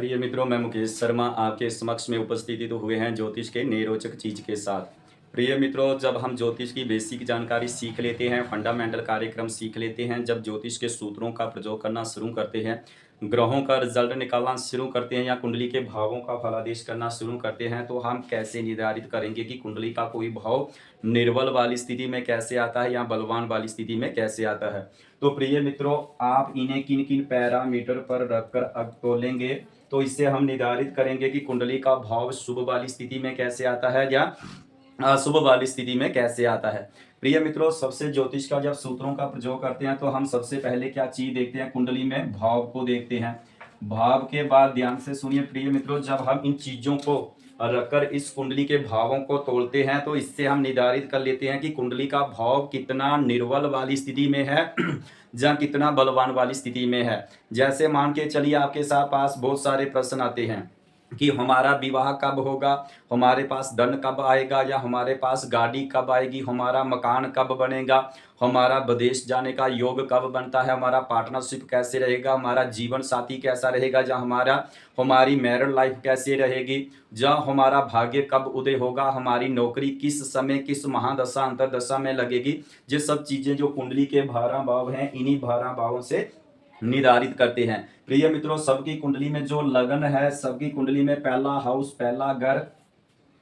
प्रिय मित्रों, मैं मुकेश शर्मा आपके समक्ष में उपस्थित तो हुए हैं ज्योतिष के नए रोचक चीज़ के साथ। प्रिय मित्रों, जब हम ज्योतिष की बेसिक जानकारी सीख लेते हैं, फंडामेंटल कार्यक्रम सीख लेते हैं, जब ज्योतिष के सूत्रों का प्रयोग करना शुरू करते हैं, ग्रहों का रिजल्ट निकालना शुरू करते हैं या कुंडली के भावों का फलादेश करना शुरू करते हैं, तो हम कैसे निर्धारित करेंगे कि कुंडली का कोई भाव निर्बल वाली स्थिति में कैसे आता है या बलवान वाली स्थिति में कैसे आता है। तो प्रिय मित्रों, आप इन्हें किन किन पैरामीटर पर रखकर अब तोलेंगे, तो इससे हम निर्धारित करेंगे कि कुंडली का भाव शुभ वाली स्थिति में कैसे आता है या अशुभ वाली स्थिति में कैसे आता है। प्रिय मित्रों, सबसे ज्योतिष का जब सूत्रों का प्रयोग करते हैं तो हम सबसे पहले क्या चीज देखते हैं, कुंडली में भाव को देखते हैं। भाव के बाद ध्यान से सुनिए प्रिय मित्रों, जब हम इन चीजों को रखकर इस कुंडली के भावों को तोड़ते हैं तो इससे हम निर्धारित कर लेते हैं कि कुंडली का भाव कितना निर्बल वाली स्थिति में है या कितना बलवान वाली स्थिति में है। जैसे मान के चलिए आपके साथ पास बहुत सारे प्रश्न आते हैं कि हमारा विवाह कब होगा, हमारे पास धन कब आएगा, या हमारे पास गाड़ी कब आएगी, हमारा मकान कब बनेगा, हमारा विदेश जाने का योग कब बनता है, हमारा पार्टनरशिप कैसे रहेगा, हमारा जीवन साथी कैसा रहेगा, या हमारी मैरिड लाइफ कैसे रहेगी, या हमारा भाग्य कब उदय होगा, हमारी नौकरी किस समय किस महादशा अंतरदशा में लगेगी। ये सब चीजें जो कुंडली के 12 भाव हैं, इन्हीं 12 भावों से निर्धारित करते हैं। प्रिय मित्रों, सबकी कुंडली में जो लगन है, सबकी कुंडली में पहला हाउस पहला घर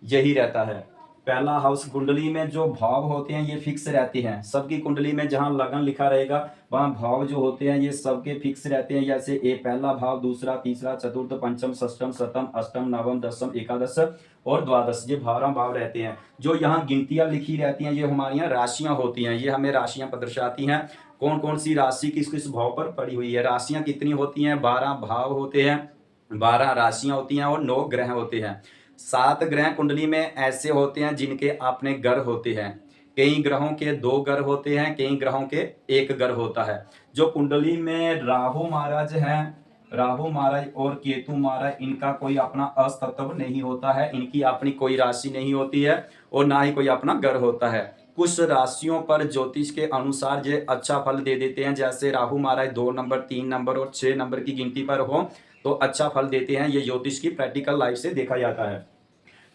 यही रहता है। पहला हाउस कुंडली में जो भाव होते हैं ये फिक्स रहते हैं। सबकी कुंडली में जहां लगन लिखा रहेगा वहां भाव जो होते हैं ये सबके फिक्स रहते हैं। जैसे ए पहला भाव, दूसरा, तीसरा, चतुर्थ, पंचम, षष्टम, सप्तम, अष्टम, नवम, दसम, एकादश और द्वादश, ये 12 भाव रहते हैं। जो यहाँ गिनतियां लिखी रहती हैं ये हमारी यहाँ राशियां होती हैं। ये हमें राशियां दर्शाती हैं कौन कौन सी राशि किस किस भाव पर पड़ी हुई है। राशियां कितनी होती हैं, 12 भाव होते हैं, 12 राशियां होती हैं और 9 ग्रह होते हैं। 7 ग्रह कुंडली में ऐसे होते हैं जिनके अपने घर होते हैं। कई ग्रहों के 2 घर होते हैं, कई ग्रहों के 1 घर होता है। जो कुंडली में राहु महाराज हैं, राहु महाराज और केतु महाराज, इनका कोई अपना अस्तित्व नहीं होता है, इनकी अपनी कोई राशि नहीं होती है और ना ही कोई अपना घर होता है। कुछ राशियों पर ज्योतिष के अनुसार ये अच्छा फल दे देते हैं। जैसे राहु महाराज 2 नंबर, 3 नंबर और 6 नंबर की गिनती पर हो तो अच्छा फल देते हैं। ये ज्योतिष की प्रैक्टिकल लाइफ से देखा जाता है।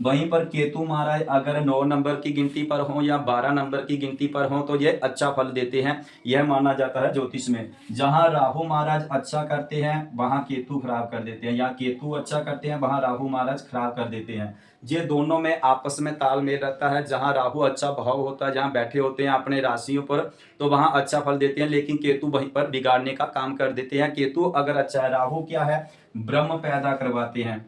वहीं पर केतु महाराज अगर 9 नंबर की गिनती पर हो या 12 नंबर की गिनती पर हो तो ये अच्छा फल देते हैं, यह माना जाता है ज्योतिष में। जहां राहु महाराज अच्छा करते हैं वहां केतु खराब कर देते हैं, या केतु अच्छा करते हैं वहां राहु महाराज खराब कर देते हैं। ये दोनों में आपस में तालमेल रहता है। जहां राहु अच्छा भाव होता है, जहां बैठे होते हैं अपने राशियों पर, तो वहां अच्छा फल देते हैं, लेकिन केतु वहीं पर बिगाड़ने का काम कर देते हैं। केतु अगर अच्छा है, राहु क्या है, भ्रम पैदा करवाते हैं।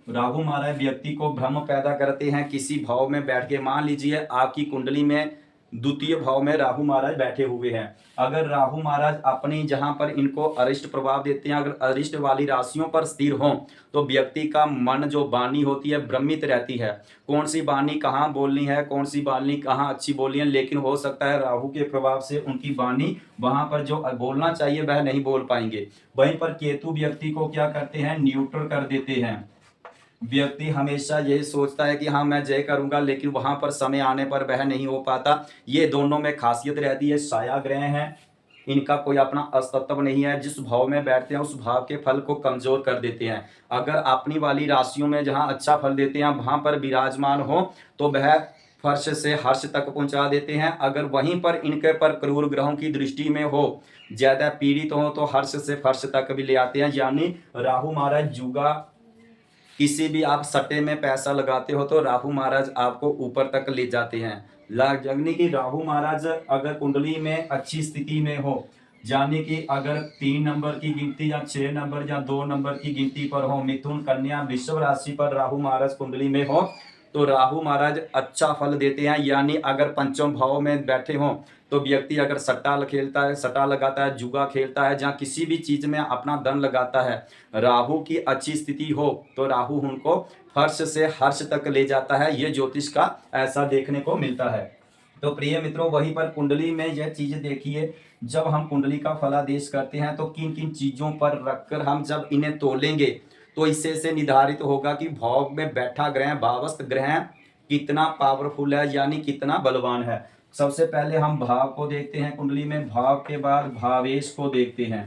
राहु महाराज व्यक्ति को भ्रम पैदा करते हैं। किसी भाव में बैठ के, मान लीजिए आपकी कुंडली में द्वितीय भाव में राहु महाराज बैठे हुए हैं। अगर राहु महाराज अपनी जहां पर इनको अरिष्ट प्रभाव देते हैं, अगर अरिष्ट वाली राशियों पर स्थिर हों तो व्यक्ति का मन जो वाणी होती है भ्रमित रहती है। कौन सी वाणी कहाँ बोलनी है, कौन सी वाणी कहाँ अच्छी बोलनी है, लेकिन हो सकता है राहु के प्रभाव से उनकी वाणी वहां पर जो बोलना चाहिए वह नहीं बोल पाएंगे। वहीं पर केतु व्यक्ति को क्या करते हैं, न्यूट्रल कर देते हैं। व्यक्ति हमेशा यही सोचता है कि हाँ मैं जय करूंगा, लेकिन वहां पर समय आने पर वह नहीं हो पाता। ये दोनों में खासियत रहती है। साया ग्रह हैं, इनका कोई अपना अस्तित्व नहीं है। जिस भाव में बैठते हैं उस भाव के फल को कमजोर कर देते हैं। अगर अपनी वाली राशियों में जहां अच्छा फल देते हैं वहां पर विराजमान हो तो वह फर्श से हर्ष तक पहुंचा देते हैं। अगर वहीं पर इनके पर क्रूर ग्रहों की दृष्टि में हो, ज्यादा पीड़ित हो, तो हर्ष से फर्श तक भी ले आते हैं। यानी राहु महाराज जुगा, किसी भी आप सट्टे में पैसा लगाते हो तो राहु महाराज आपको ऊपर तक ले जाते हैं। यानी कि राहु महाराज अगर कुंडली में अच्छी स्थिति में हो, यानी कि अगर 3 नंबर की गिनती या 6 नंबर या 2 नंबर की गिनती पर हो, मिथुन, कन्या, वृषभ राशि पर राहु महाराज कुंडली में हो तो राहु महाराज अच्छा फल देते हैं। यानी अगर पंचम भाव में बैठे हों तो व्यक्ति अगर सट्टा खेलता है, सट्टा लगाता है, जुआ खेलता है, जहाँ किसी भी चीज में अपना धन लगाता है, राहु की अच्छी स्थिति हो तो राहु उनको हर्ष से हर्ष तक ले जाता है। ये ज्योतिष का ऐसा देखने को मिलता है। तो प्रिय मित्रों, वहीं पर कुंडली में यह चीज देखिए, जब हम कुंडली का फलादेश करते हैं तो किन किन चीजों पर रखकर हम जब इन्हें तोलेंगे तो इससे से निर्धारित होगा कि भाव में बैठा ग्रह, भावस्थ ग्रह कितना पावरफुल है, यानी कितना बलवान है। सबसे पहले हम भाव को देखते हैं कुंडली में, भाव के बाद भावेश को देखते हैं।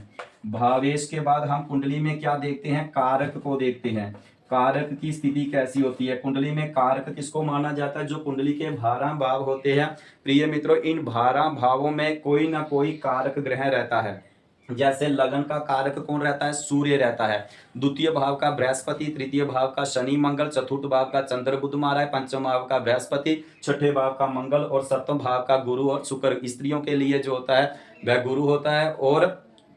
भावेश के बाद हम कुंडली में क्या देखते हैं, कारक को देखते हैं। कारक की स्थिति कैसी होती है, कुंडली में कारक किसको माना जाता है, जो कुंडली के 12 भाव होते हैं। प्रिय मित्रों, इन 12 भावों में कोई ना कोई कारक ग्रह रहता है। जैसे लगन का कारक कौन रहता है, सूर्य रहता है। द्वितीय भाव का बृहस्पति, तृतीय भाव का शनि मंगल, चतुर्थ भाव का चंद्र बुध महाराज, पंचम भाव का बृहस्पति, छठे भाव का मंगल और सप्तम भाव का गुरु और शुक्र। स्त्रियों के लिए जो होता है वह गुरु होता है और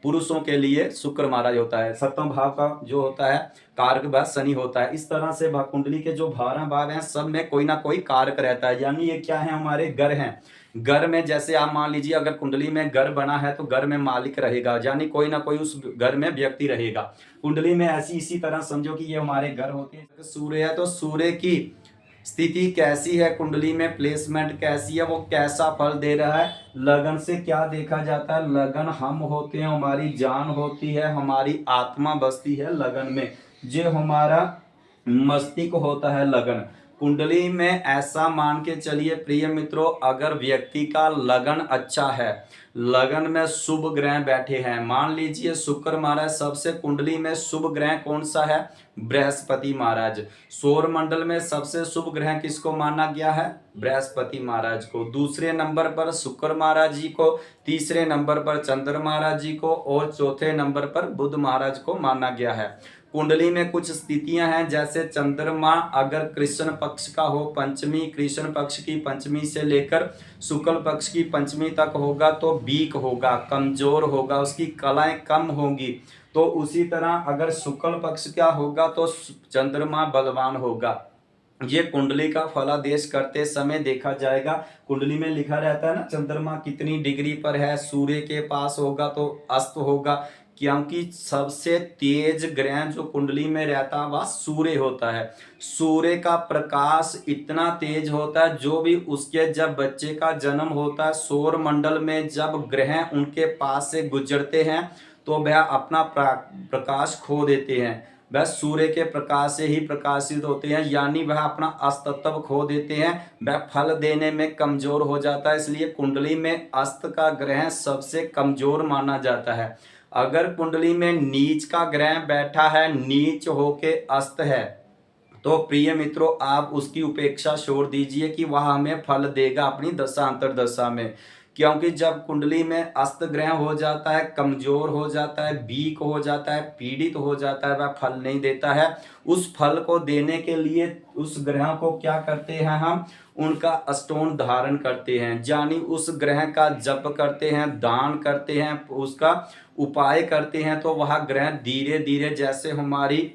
पुरुषों के लिए शुक्र महाराज होता है। सप्तम भाव का जो होता है कारक वह शनि होता है। इस तरह से कुंडली के जो 12 भाव हैं सब में कोई ना कोई कारक रहता है, यानी ये क्या है, हमारे घर हैं। घर में जैसे आप मान लीजिए अगर कुंडली में घर बना है तो घर में मालिक रहेगा, यानी कोई ना कोई उस घर में व्यक्ति रहेगा। कुंडली में ऐसी इसी तरह समझो कि ये हमारे घर होते हैं। सूर्य है तो सूर्य की स्थिति कैसी है, कुंडली में प्लेसमेंट कैसी है, वो कैसा फल दे रहा है। लगन से क्या देखा जाता है, लगन हम होते हैं, हमारी जान होती है, हमारी आत्मा बसती है लगन में, जो हमारा मस्तिष्क होता है लगन। कुंडली में ऐसा मान के चलिए प्रिय मित्रों, अगर व्यक्ति का लगन अच्छा है, लगन में शुभ ग्रह बैठे हैं, मान लीजिए शुक्र महाराज सबसे कुंडली में शुभ ग्रह कौन सा है, बृहस्पति महाराज। सौर मंडल में सबसे शुभ ग्रह किसको माना गया है, बृहस्पति महाराज को। दूसरे नंबर पर शुक्र महाराज जी को, तीसरे नंबर पर चंद्र महाराज जी को और चौथे नंबर पर बुध महाराज को माना गया है। कुंडली में कुछ स्थितियां हैं, जैसे चंद्रमा अगर कृष्ण पक्ष का हो, पंचमी, कृष्ण पक्ष की पंचमी से लेकर शुक्ल पक्ष की पंचमी तक होगा तो वीक होगा, कमजोर होगा, उसकी कलाएं कम होंगी। तो उसी तरह अगर शुक्ल पक्ष का होगा तो चंद्रमा बलवान होगा। ये कुंडली का फलादेश करते समय देखा जाएगा। कुंडली में लिखा रहता है ना, चंद्रमा कितनी डिग्री पर है, सूर्य के पास होगा तो अस्त होगा, क्योंकि सबसे तेज ग्रह जो कुंडली में रहता है वह सूर्य होता है। सूर्य का प्रकाश इतना तेज होता है, जो भी उसके जब बच्चे का जन्म होता है, सौर मंडल में जब ग्रह उनके पास से गुजरते हैं तो वह अपना प्रकाश खो देते हैं। वह सूर्य के प्रकाश से ही प्रकाशित होते हैं, यानी वह अपना अस्तित्व खो देते हैं, वह फल देने में कमजोर हो जाता है। इसलिए कुंडली में अस्त का ग्रह सबसे कमजोर माना जाता है। अगर कुंडली में नीच का ग्रह बैठा है, नीच होके अस्त है, तो प्रिय मित्रों आप उसकी उपेक्षा छोड़ दीजिए कि वह हमें फल देगा अपनी दशा अंतरदशा में। क्योंकि जब कुंडली में अस्त ग्रह हो जाता है, कमजोर हो जाता है, वीक हो जाता है, पीड़ित हो जाता है, वह फल नहीं देता है। उस फल को देने के लिए उस ग्रह को क्या करते हैं, हम उनका स्टोन धारण करते हैं, यानी उस ग्रह का जप करते हैं, दान करते हैं, उसका उपाय करते हैं। तो वह ग्रह धीरे धीरे, जैसे हमारी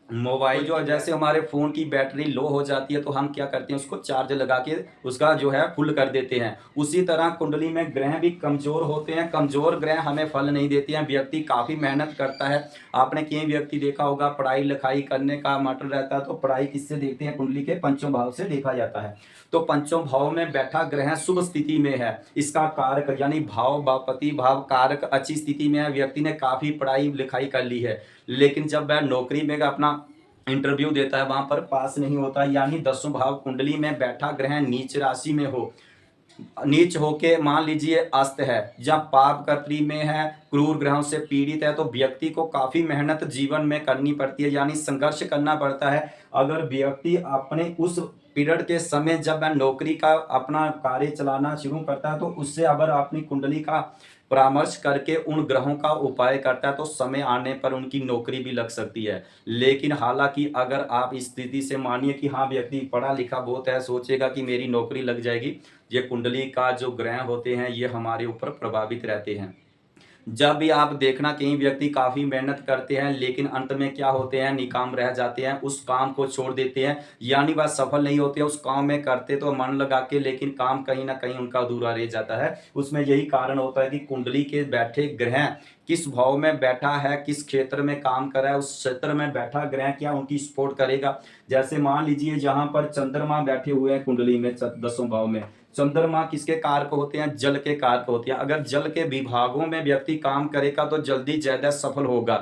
मोबाइल जो जैसे हमारे फ़ोन की बैटरी लो हो जाती है तो हम क्या करते हैं, उसको चार्ज लगा के उसका जो है फुल कर देते हैं। उसी तरह कुंडली में ग्रह भी कमज़ोर होते हैं, कमज़ोर ग्रह हमें फल नहीं देते हैं। व्यक्ति काफ़ी मेहनत करता है, आपने कई व्यक्ति देखा होगा पढ़ाई लिखाई करने का मटर रहता है तो पढ़ाई किससे देखते हैं, कुंडली के पंचम भाव से देखा जाता है। तो पंचम भाव में बैठा ग्रह शुभ स्थिति में है, इसका कारक यानी भाव भावपति भाव कारक अच्छी स्थिति में है, व्यक्ति ने काफ़ी पढ़ाई लिखाई कर ली है, लेकिन जब वह नौकरी में अपना इंटरव्यू देता है वहां पर पास नहीं होता, यानी दसवें भाव कुंडली में बैठा ग्रह नीच राशि में हो, नीच होके मान लीजिए अस्त है, जब पाप कर्त्री में है, क्रूर ग्रहों से पीड़ित है, तो व्यक्ति को काफी मेहनत जीवन में करनी पड़ती है, यानी संघर्ष करना पड़ता है। अगर व्यक्ति अपने उस पीरियड के समय जब वह नौकरी का अपना कार्य चलाना शुरू करता है तो उससे अगर अपनी कुंडली का परामर्श करके उन ग्रहों का उपाय करता है तो समय आने पर उनकी नौकरी भी लग सकती है। लेकिन हालांकि अगर आप इस स्थिति से मानिए कि हाँ व्यक्ति पढ़ा लिखा बहुत है, सोचेगा कि मेरी नौकरी लग जाएगी, ये कुंडली का जो ग्रह होते हैं ये हमारे ऊपर प्रभावित रहते हैं। जब भी आप देखना कई व्यक्ति काफ़ी मेहनत करते हैं लेकिन अंत में क्या होते हैं, निकाम रह जाते हैं, उस काम को छोड़ देते हैं, यानी वह सफल नहीं होते हैं उस काम में, करते तो मन लगा के लेकिन काम कहीं ना कहीं उनका अधूरा रह जाता है। उसमें यही कारण होता है कि कुंडली के बैठे ग्रह किस भाव में बैठा है, किस क्षेत्र में काम कर रहा है, उस क्षेत्र में बैठा ग्रह क्या उनकी सपोर्ट करेगा। जैसे मान लीजिए जहां पर चंद्रमा बैठे हुए हैं कुंडली में दसवें भाव में, चंद्रमा किसके कारक होते हैं, जल के कारक होते हैं। अगर जल के विभागों में व्यक्ति काम करेगा तो जल्दी ज्यादा सफल होगा।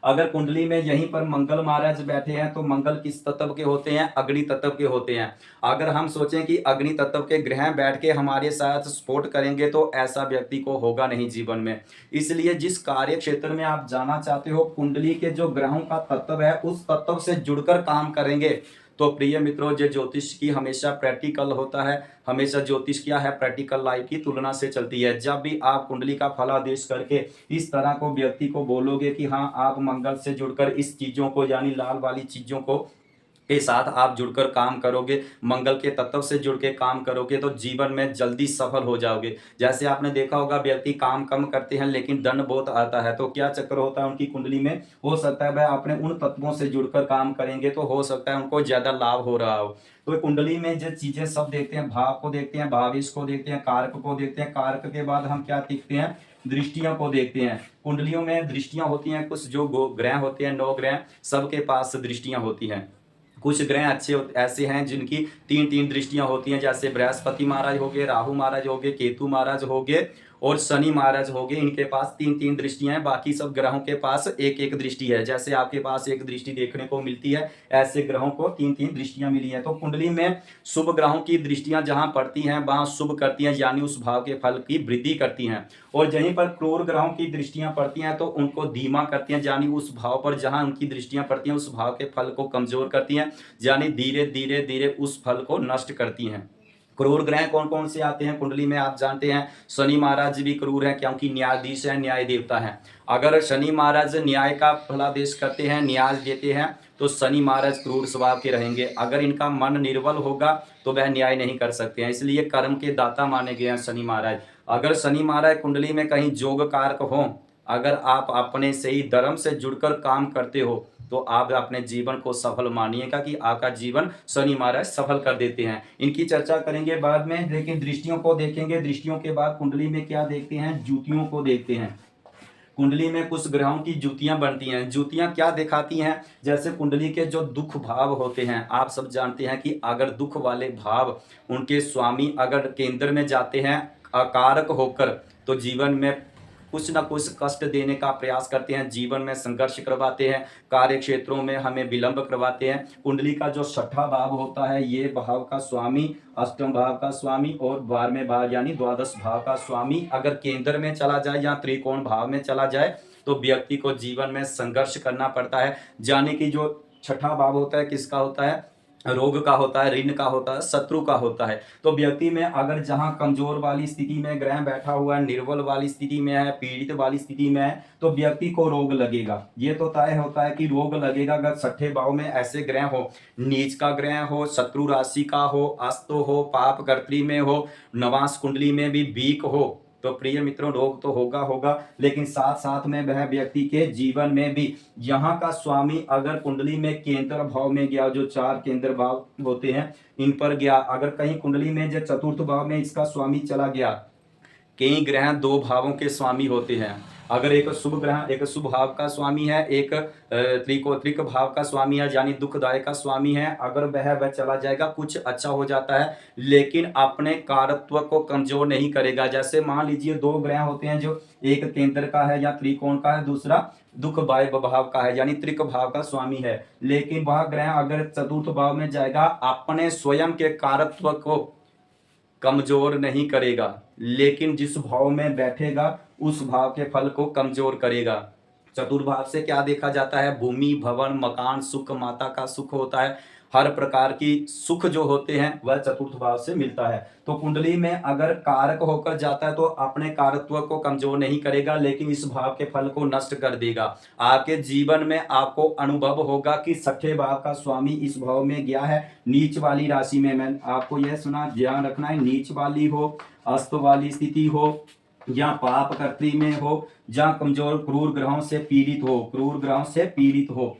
अगर कुंडली में यहीं पर मंगल महाराज बैठे हैं तो मंगल किस तत्व के होते हैं? अग्नि तत्व के होते हैं। अगर हम सोचें कि अग्नि तत्व के ग्रह बैठ के हमारे साथ सपोर्ट करेंगे तो ऐसा व्यक्ति को होगा नहीं जीवन में। इसलिए जिस कार्य क्षेत्र में आप जाना चाहते हो, कुंडली के जो ग्रहों का तत्व है उस तत्व से जुड़कर काम करेंगे तो प्रिय मित्रों, जो ज्योतिष की हमेशा प्रैक्टिकल होता है, हमेशा ज्योतिष क्या है, प्रैक्टिकल लाइफ की तुलना से चलती है। जब भी आप कुंडली का फलादेश करके इस तरह को व्यक्ति को बोलोगे कि हाँ आप मंगल से जुड़कर इस चीजों को यानी लाल वाली चीजों को के साथ आप जुड़कर काम करोगे, मंगल के तत्व से जुड़ के काम करोगे तो जीवन में जल्दी सफल हो जाओगे। जैसे आपने देखा होगा व्यक्ति काम कम करते हैं लेकिन धन बहुत आता है, तो क्या चक्कर होता है उनकी कुंडली में? हो सकता है वह अपने उन तत्वों से जुड़कर काम करेंगे तो हो सकता है उनको ज्यादा लाभ हो रहा हो। तो कुंडली में जो चीजें सब देखते हैं, भाव को देखते हैं, भावेश को देखते हैं, कारक को देखते हैं, कारक के बाद हम क्या देखते हैं? दृष्टियों को देखते हैं। कुंडलियों में दृष्टियां होती हैं, कुछ जो ग्रह होते हैं 9 ग्रह सबके पास दृष्टियां होती हैं। कुछ ग्रह अच्छे ऐसे हैं जिनकी 3-3 दृष्टियां होती हैं, जैसे बृहस्पति महाराज हो गए, राहु महाराज हो गए, केतु महाराज हो गए और शनि महाराज हो गए। इनके पास 3-3 दृष्टियां हैं, बाकी सब ग्रहों के पास एक एक दृष्टि है। जैसे आपके पास एक दृष्टि देखने को मिलती है, ऐसे ग्रहों को 3-3 दृष्टियां मिली हैं। तो कुंडली में शुभ ग्रहों की दृष्टियां जहां पड़ती हैं वहां शुभ करती हैं, यानी उस भाव के फल की वृद्धि करती हैं। और जहीं पर क्रूर ग्रहों की दृष्टियां पड़ती हैं तो उनको धीमा करती हैं, यानी उस भाव पर जहां उनकी दृष्टियां पड़ती हैं उस भाव के फल को कमजोर करती हैं, यानी धीरे धीरे धीरे उस फल को नष्ट करती हैं। क्रूर ग्रह कौन कौन से आते हैं कुंडली में? आप जानते हैं शनि महाराज भी क्रूर है, क्योंकि न्यायाधीश है, न्याय देवता है। अगर शनि महाराज न्याय का फलादेश करते हैं, न्याय देते हैं, तो शनि महाराज क्रूर स्वभाव के रहेंगे। अगर इनका मन निर्बल होगा तो वह न्याय नहीं कर सकते हैं, इसलिए कर्म के दाता माने गए हैं शनि महाराज। अगर शनि महाराज कुंडली में कहीं जोग कारक हो, अगर आप अपने सही धर्म से जुड़कर काम करते हो तो आप अपने जीवन को सफल मानिएगा कि आपका जीवन शनि महाराज सफल कर देते हैं। इनकी चर्चा करेंगे बाद में, लेकिन दृष्टियों को देखेंगे। दृष्टियों के बाद कुंडली में क्या देखते हैं? ज्योतियों को देखते हैं। कुंडली में कुछ ग्रहों की ज्योतियां बनती हैं। ज्योतियां क्या दिखाती हैं? जैसे कुंडली के जो दुख भाव होते हैं, आप सब जानते हैं कि अगर दुख वाले भाव उनके स्वामी अगर केंद्र में जाते हैं अकारक होकर, तो जीवन में कुछ ना कुछ कष्ट देने का प्रयास करते हैं, जीवन में संघर्ष करवाते हैं, कार्य क्षेत्रों में हमें विलंब करवाते हैं। कुंडली का जो 6ठा भाव होता है, ये भाव का स्वामी, अष्टम भाव का स्वामी और 12वें भाव यानी द्वादश भाव का स्वामी अगर केंद्र में चला जाए या त्रिकोण भाव में चला जाए तो व्यक्ति को जीवन में संघर्ष करना पड़ता है। जाने की जो 6ठा भाव होता है किसका होता है? रोग का होता है, ऋण का होता है, शत्रु का होता है। तो व्यक्ति में अगर जहां कमजोर वाली स्थिति में ग्रह बैठा हुआ है, निर्बल वाली स्थिति में है, पीड़ित वाली स्थिति में है, तो व्यक्ति को रोग लगेगा। ये तो तय होता है कि रोग लगेगा अगर 6ठे भाव में ऐसे ग्रह हो, नीच का ग्रह हो, शत्रु राशि का हो, अस्त हो, पाप कर्त्री में हो, नवांश कुंडली में भी वीक हो, तो प्रिय मित्रों रोग तो होगा होगा, लेकिन साथ साथ में वह व्यक्ति के जीवन में भी यहाँ का स्वामी अगर कुंडली में केंद्र भाव में गया, जो 4 केंद्र भाव होते हैं इन पर गया, अगर कहीं कुंडली में जो 4th भाव में इसका स्वामी चला गया, कई ग्रह 2 भावों के स्वामी होते हैं। अगर एक शुभ ग्रह एक शुभ भाव का स्वामी है, एक त्रिक भाव का स्वामी है यानी दुखदायक का स्वामी है, अगर वह चला जाएगा कुछ अच्छा हो जाता है, लेकिन अपने कारत्व को कमजोर नहीं करेगा। जैसे मान लीजिए 2 ग्रह होते हैं, जो एक केंद्र का है या त्रिकोण का है, दूसरा दुख भाव का है यानी त्रिक भाव का स्वामी है, लेकिन वह ग्रह अगर 4th भाव में जाएगा अपने स्वयं के कारत्व को कमजोर नहीं करेगा, लेकिन जिस भाव में बैठेगा उस भाव के फल को कमजोर करेगा। चतुर्भाव से क्या देखा जाता है? भूमि, भवन, मकान, सुख, माता का सुख होता है। हर प्रकार की सुख जो होते हैं वह 4th भाव से मिलता है। तो कुंडली में अगर कारक होकर जाता है तो अपने कारत्व को कमजोर नहीं करेगा, लेकिन इस भाव के फल को नष्ट कर देगा। आपके जीवन में आपको अनुभव होगा कि 6ठे भाव का स्वामी इस भाव में गया है नीच वाली राशि में। मैं आपको यह सुना, ध्यान रखना है, नीच वाली हो, अस्त वाली स्थिति हो, या पाप कर्त्री में हो, जहां कमजोर क्रूर ग्रहों से पीड़ित हो, क्रूर ग्रहों से पीड़ित हो,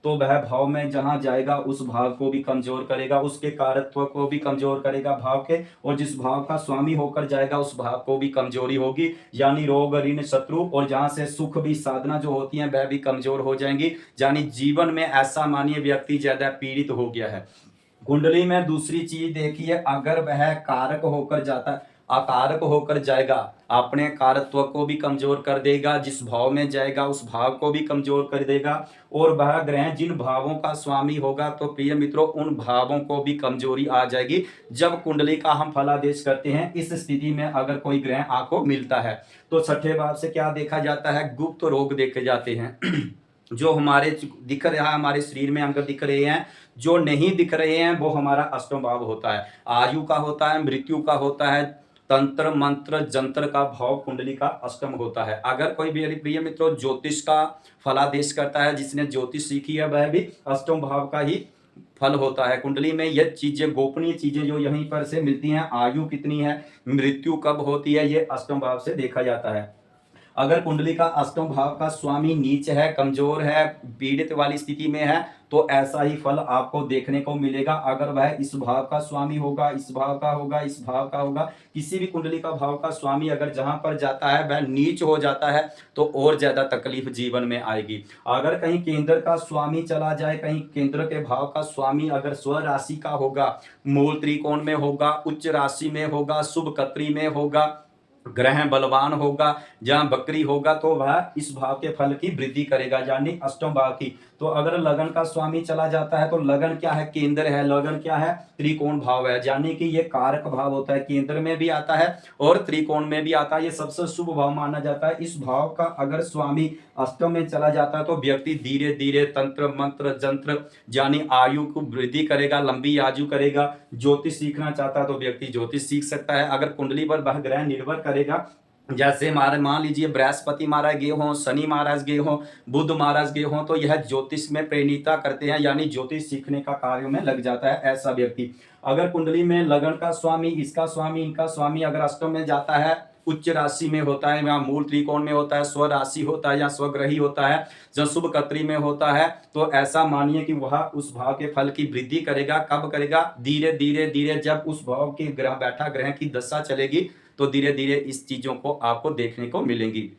तो वह भाव में जहां जाएगा उस भाव को भी कमजोर करेगा, उसके कारत्व को भी कमजोर करेगा भाव के, और जिस भाव का स्वामी होकर जाएगा उस भाव को भी कमजोरी होगी, यानी रोग, ऋण, शत्रु, और जहां से सुख भी साधना जो होती है वह भी कमजोर हो जाएंगी। यानी जीवन में ऐसा मानिए व्यक्ति ज्यादा पीड़ित हो गया है। कुंडली में दूसरी चीज देखिए, अगर वह कारक होकर जाता है, अकारक होकर जाएगा, अपने कारत्व को भी कमजोर कर देगा, जिस भाव में जाएगा उस भाव को भी कमजोर कर देगा। और वह ग्रह जिन भावों का स्वामी होगा तो प्रिय मित्रों उन भावों को भी कमजोरी आ जाएगी। जब कुंडली का हम फलादेश करते हैं, इस स्थिति में अगर कोई ग्रह आपको मिलता है तो छठे भाव से क्या देखा जाता है, गुप्त रोग देखे जाते हैं। जो हमारे दिख रहा है, हमारे शरीर में अंग दिख रहे हैं, जो नहीं दिख रहे हैं वो हमारा अष्टम भाव होता है, आयु का होता है, मृत्यु का होता है, तंत्र मंत्र जंत्र का भाव कुंडली का अष्टम होता है। अगर कोई भी प्रिय मित्रों ज्योतिष का फलादेश करता है, जिसने ज्योतिष सीखी है वह भी अष्टम भाव का ही फल होता है। कुंडली में यह चीजें, गोपनीय चीजें जो यहीं पर से मिलती हैं, आयु कितनी है, मृत्यु कब होती है, ये अष्टम भाव से देखा जाता है। अगर कुंडली का अष्टम भाव का स्वामी नीच है, कमजोर है, पीड़ित वाली स्थिति में है तो ऐसा ही फल आपको देखने को मिलेगा। अगर वह इस भाव का स्वामी होगा, इस भाव का होगा, इस भाव का होगा, किसी भी कुंडली का भाव का स्वामी अगर जहां पर जाता है वह नीच हो जाता है तो और ज्यादा तकलीफ जीवन में आएगी। अगर कहीं केंद्र का स्वामी चला जाए, कहीं केंद्र के भाव का स्वामी अगर स्व राशि का होगा, मूल त्रिकोण में होगा, उच्च राशि में होगा, शुभ कत्री में होगा, ग्रह बलवान होगा, जहां बकरी होगा तो वह इस भाव के फल की वृद्धि करेगा, यानी अष्टम भाव की। तो अगर लगन का स्वामी चला जाता है तो लगन क्या है, केंद्र है, लगन क्या है, त्रिकोण भाव है, यानी कि ये कारक भाव होता है, केंद्र में भी आता है और त्रिकोण में भी आता है, ये सबसे शुभ भाव माना जाता है। इस भाव का अगर स्वामी अष्टम में चला जाता है तो व्यक्ति धीरे धीरे तंत्र मंत्र जंत्र यानी आयु को वृद्धि करेगा, लंबी आयु करेगा। ज्योतिष सीखना चाहता है तो व्यक्ति ज्योतिष सीख सकता है। अगर कुंडली पर वह ग्रह निर्भर करेगा, जैसे मान लीजिए बृहस्पति महाराज गए हों, शनि महाराज गए हों, बुध महाराज गए हों, तो यह ज्योतिष में प्रेरणिता करते हैं, यानी ज्योतिष सीखने का कार्य में लग जाता है ऐसा व्यक्ति। अगर कुंडली में लगन का स्वामी, इसका स्वामी, इनका स्वामी अगर अष्टम में जाता है, उच्च राशि में होता है या मूल त्रिकोण में होता है, स्व राशि होता है या स्वग्रही होता है, जब शुभ कत्री में होता है, तो ऐसा मानिए कि वह उस भाव के फल की वृद्धि करेगा। कब करेगा, धीरे धीरे धीरे, जब उस भाव के ग्रह बैठा ग्रह की दशा चलेगी तो धीरे धीरे इस चीजों को आपको देखने को मिलेंगी।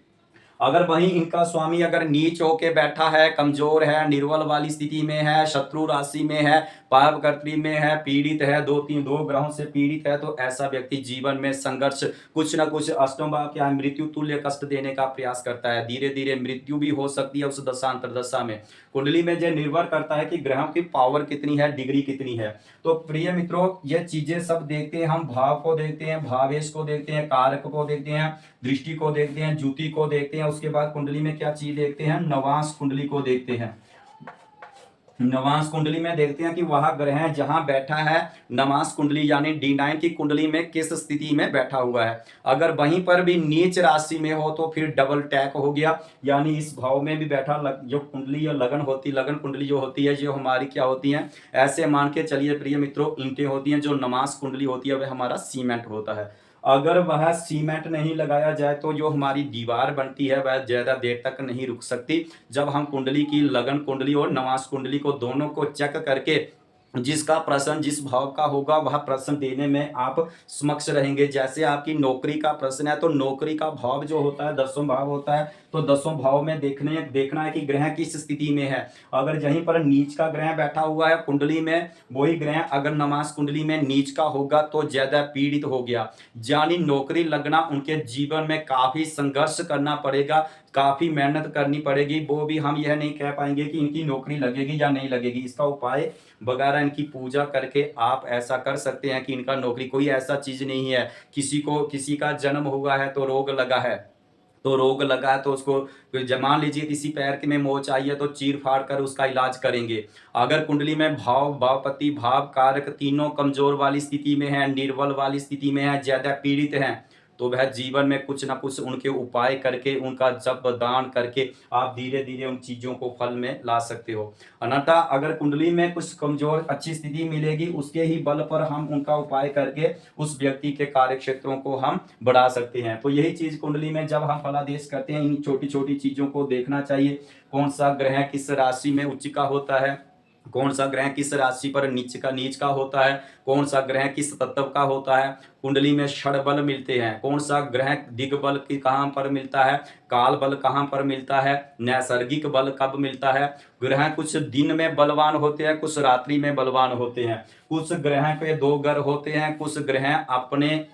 अगर वहीं इनका स्वामी अगर नीच होके बैठा है, कमजोर है, निर्बल वाली स्थिति में है, शत्रु राशि में है, पाप कर्त्री में है, पीड़ित है, दो ग्रहों से पीड़ित है, तो ऐसा व्यक्ति जीवन में संघर्ष, कुछ ना कुछ अष्टम भाव क्या है, मृत्यु तुल्य कष्ट देने का प्रयास करता है। धीरे धीरे मृत्यु भी हो सकती है उस दशा अंतरदशा में। कुंडली में जो निर्भर करता है कि ग्रहों की पावर कितनी है, डिग्री कितनी है। तो प्रिय मित्रों ये चीजें सब देखते हैं, हम भाव को देखते हैं, भावेश को देखते हैं, कारक को देखते हैं, दृष्टि को देखते हैं, ज्योति को देखते हैं। उसके बाद कुंडली में क्या चीज देखते हैं, नवांश कुंडली को देखते हैं। नवांश कुंडली में देखते हैं कि वह ग्रह जहां बैठा है, नवांश कुंडली यानी D9 की कुंडली में किस स्थिति में बैठा हुआ है। अगर वहीं पर भी नीच राशि में हो तो फिर डबल टैक हो गया, यानी इस भाव में भी बैठा जो कुंडली या लगन होती, लगन कुंडली जो होती है, जो हमारी क्या होती है, ऐसे मान के चलिए प्रिय मित्रों ईंटें होती हैं, जो नवांश कुंडली होती है वह हमारा सीमेंट होता है। अगर वह सीमेंट नहीं लगाया जाए तो जो हमारी दीवार बनती है वह ज्यादा देर तक नहीं रुक सकती। जब हम कुंडली की, लगन कुंडली और नवांश कुंडली को दोनों को चेक करके जिसका प्रश्न जिस भाव का होगा वह प्रश्न देने में आप समक्ष रहेंगे। जैसे आपकी नौकरी का प्रश्न है तो नौकरी का भाव जो होता है दसवां भाव होता है, तो दसवां भाव में देखना है कि ग्रह किस स्थिति में है। अगर यहीं पर नीच का ग्रह बैठा हुआ है कुंडली में, वही ग्रह अगर नमाज कुंडली में नीच का होगा तो ज्यादा पीड़ित हो गया, यानी नौकरी लगना उनके जीवन में काफी संघर्ष करना पड़ेगा, काफी मेहनत करनी पड़ेगी। वो भी हम यह नहीं कह पाएंगे कि इनकी नौकरी लगेगी या नहीं लगेगी। इसका उपाय वगैरह इनकी पूजा करके आप ऐसा कर सकते हैं कि इनका नौकरी, कोई ऐसा चीज नहीं है किसी का जन्म हुआ है तो रोग लगा है, तो रोग लगा है तो उसको मान लीजिए किसी पैर में मोच आई है तो चीर फाड़ कर उसका इलाज करेंगे। अगर कुंडली में भावपति भाव कारक तीनों कमजोर वाली स्थिति में है, निर्बल वाली स्थिति में है, ज्यादा पीड़ित हैं, तो वह जीवन में कुछ ना कुछ उनके उपाय करके, उनका जप दान करके आप धीरे धीरे उन चीजों को फल में ला सकते हो। अन्यथा अगर कुंडली में कुछ कमजोर अच्छी स्थिति मिलेगी, उसके ही बल पर हम उनका उपाय करके उस व्यक्ति के कार्य क्षेत्रों को हम बढ़ा सकते हैं। तो यही चीज कुंडली में जब हम फलादेश करते हैं, इन छोटी छोटी चीजों को देखना चाहिए। कौन सा ग्रह किस राशि में उच्च का होता है, कौन सा ग्रह किस राशि पर नीच का होता है, कौन सा ग्रह किस तत्व का होता है। कुंडली में षड बल मिलते हैं, कौन सा ग्रह दिग्बल की कहाँ पर मिलता है, काल बल कहाँ पर मिलता है, नैसर्गिक बल कब मिलता है। ग्रह कुछ दिन में बलवान होते हैं, कुछ रात्रि में बलवान होते हैं, कुछ ग्रह के दो घर होते हैं, कुछ ग्रह अपने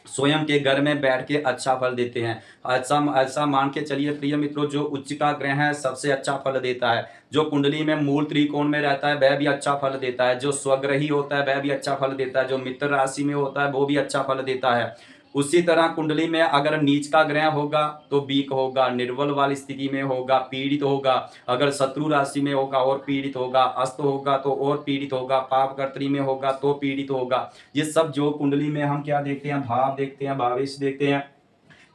स्वयं के घर में बैठ के अच्छा फल देते हैं। ऐसा ऐसा मान के चलिए प्रिय मित्रों, जो उच्च का ग्रह है सबसे अच्छा फल देता है। जो कुंडली में मूल त्रिकोण में रहता है वह भी अच्छा फल देता है। जो स्वग्रही होता है वह भी अच्छा फल देता है। जो मित्र राशि में होता है वो भी अच्छा फल देता है। उसी तरह कुंडली में अगर नीच का ग्रह होगा तो वीक होगा, निर्बल वाली स्थिति में होगा, पीड़ित होगा। अगर शत्रु राशि में होगा और पीड़ित होगा, अस्त होगा तो और पीड़ित होगा, पाप कर्त्री में होगा तो पीड़ित होगा। ये सब जो कुंडली में हम क्या देखते हैं, भाव देखते हैं, भावेश देखते हैं।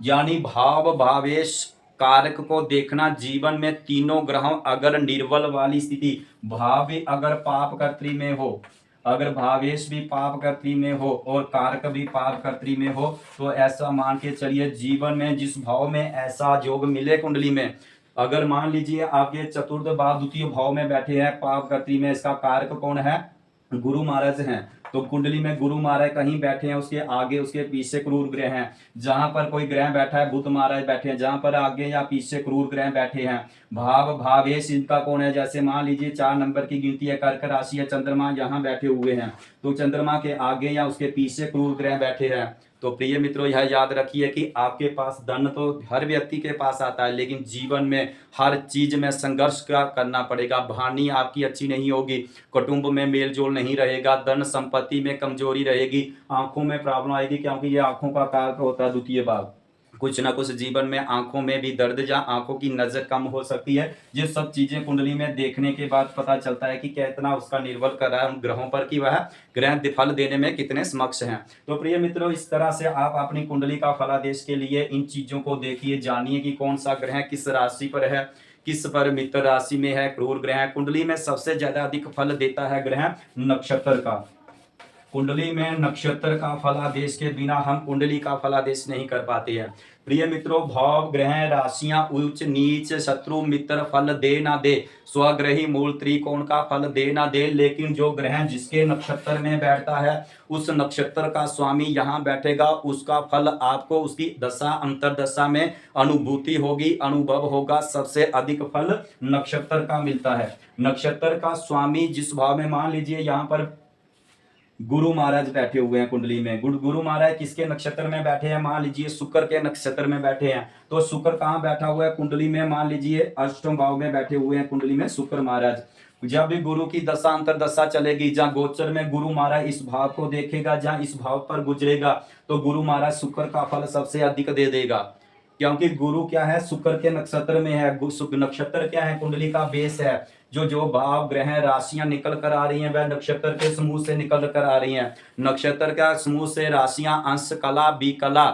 यानी भाव भावेश कारक को देखना। जीवन में तीनों ग्रहों अगर निर्बल वाली स्थिति, भाव भी अगर पाप कर्त्री में हो, अगर भावेश भी पाप कर्त्री में हो और कारक भी पाप कर्त्री में हो, तो ऐसा मान के चलिए जीवन में जिस भाव में ऐसा योग मिले कुंडली में, अगर मान लीजिए आपके चतुर्थ भाव द्वितीय भाव में बैठे हैं पाप कर्त्री में, इसका कारक कौन है, गुरु महाराज हैं। तो कुंडली में गुरु महाराज कहीं बैठे हैं, उसके आगे उसके पीछे क्रूर ग्रह हैं। जहां पर कोई ग्रह बैठा है, बुध महाराज बैठे हैं, जहां पर आगे या पीछे क्रूर ग्रह बैठे हैं। भाव भावेश इनका कौन है, जैसे मान लीजिए 4 नंबर की गिनती है, कर्क राशि है, चंद्रमा यहाँ बैठे हुए हैं, तो चंद्रमा के आगे या उसके पीछे क्रूर ग्रह बैठे हैं। तो प्रिय मित्रों यह याद रखिए कि आपके पास धन तो हर व्यक्ति के पास आता है, लेकिन जीवन में हर चीज में संघर्ष करना पड़ेगा। वाणी आपकी अच्छी नहीं होगी, कुटुंब में मेल जोल नहीं रहेगा, धन संपत्ति में कमजोरी रहेगी, आंखों में प्रॉब्लम आएगी, क्योंकि ये आंखों का कारक होता है द्वितीय भाव। कुछ ना कुछ जीवन में आंखों में भी दर्द या आंखों की नजर कम हो सकती है। ये सब चीजें कुंडली में देखने के बाद पता चलता है कि कितना उसका निर्भर कर रहा है उन ग्रहों पर कि वह ग्रह फल देने में कितने समक्ष हैं। तो प्रिय मित्रों, इस तरह से आप अपनी कुंडली का फलादेश के लिए इन चीजों को देखिए, जानिए कि कौन सा ग्रह किस राशि पर है, किस पर मित्र राशि में है, क्रूर ग्रह है। कुंडली में सबसे ज्यादा अधिक फल देता है ग्रह नक्षत्र का। कुंडली में नक्षत्र का फलादेश के बिना हम कुंडली का फलादेश नहीं कर पाते हैं। प्रिय मित्रों, भाव ग्रह राशियां उच्च नीच शत्रु मित्र फल दे ना दे, स्वग्रही मूल त्रिकोण का फल दे ना दे, लेकिन जो ग्रह जिसके नक्षत्र में बैठता है उस नक्षत्र का स्वामी यहाँ बैठेगा, उसका फल आपको उसकी दशा अंतरदशा में अनुभूति होगी, अनुभव होगा। सबसे अधिक फल नक्षत्र का मिलता है। नक्षत्र का स्वामी जिस भाव में, मान लीजिए यहाँ पर गुरु महाराज बैठे हुए हैं कुंडली में, गुरु महाराज किसके नक्षत्र में बैठे हैं, मान लीजिए शुक्र के नक्षत्र में बैठे हैं। तो शुक्र कहाँ बैठा हुआ है कुंडली में, मान लीजिए अष्टम भाव में बैठे हुए हैं कुंडली में शुक्र महाराज। जब भी गुरु की दशा अंतरदशा चलेगी, जहां गोचर में गुरु महाराज इस भाव को देखेगा, जहां इस भाव पर गुजरेगा, तो गुरु महाराज शुक्र का फल सबसे अधिक दे देगा। क्योंकि गुरु क्या है, शुक्र के नक्षत्र में है। नक्षत्र क्या है, कुंडली का बेस है। जो जो भाव ग्रह राशियां निकल कर आ रही हैं वह नक्षत्र के समूह से निकल कर आ रही हैं। नक्षत्र का समूह से राशियां अंश कला विकला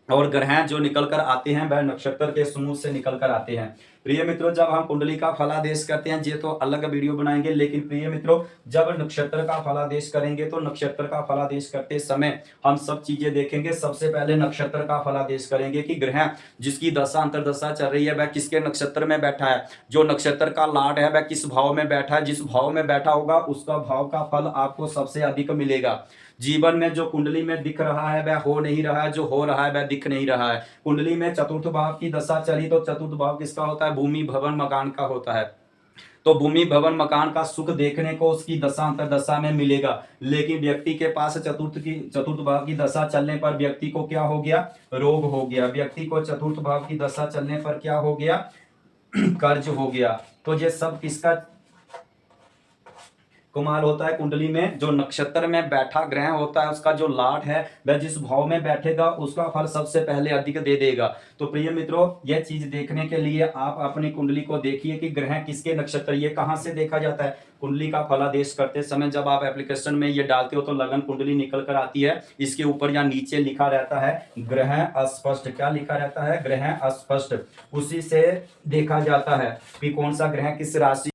और ग्रह जो निकल कर आते हैं वह नक्षत्र के समूह से निकल कर आते हैं। प्रिय मित्रों, जब हम कुंडली का फलादेश करते हैं, ये तो अलग वीडियो बनाएंगे, लेकिन प्रिय मित्रों जब नक्षत्र का फलादेश करेंगे तो नक्षत्र का फलादेश करते समय हम सब चीजें देखेंगे। सबसे पहले नक्षत्र का फलादेश करेंगे कि ग्रह जिसकी दशा अंतरदशा चल रही है वह किसके नक्षत्र में बैठा है, जो नक्षत्र का लाट है वह किस भाव में बैठा है। जिस भाव में बैठा होगा उसका भाव का फल आपको सबसे अधिक मिलेगा। जीवन में जो कुंडली में दिख रहा है वह हो नहीं रहा है, जो हो रहा है वह दिख नहीं रहा है। कुंडली में चतुर्थ भाव की दशा चली तो चतुर्थ भाव किसका होता है, भूमि भवन मकान का होता है। तो भूमि भवन मकान का सुख देखने को उसकी दशा अंतरदशा में मिलेगा। लेकिन व्यक्ति के पास चतुर्थ भाव की दशा चलने पर व्यक्ति को क्या हो गया, रोग हो गया। व्यक्ति को चतुर्थ भाव की दशा चलने पर क्या हो गया, कर्ज हो गया। तो ये सब किसका कमाल होता है, कुंडली में जो नक्षत्र में बैठा ग्रह होता है उसका जो लाट है वह जिस भाव में बैठेगा उसका फल सबसे पहले अधिक दे देगा। तो प्रिय मित्रों, यह चीज देखने के लिए आप अपनी कुंडली को देखिए कि ग्रह किसके नक्षत्र। ये कहां से देखा जाता है, कुंडली का फलादेश करते समय जब आप एप्लीकेशन में ये डालते हो तो लगन कुंडली निकल कर आती है। इसके ऊपर या नीचे लिखा रहता है ग्रह अस्पष्ट। क्या लिखा रहता है, ग्रह अस्पष्ट। उसी से देखा जाता है कि कौन सा ग्रह किस राशि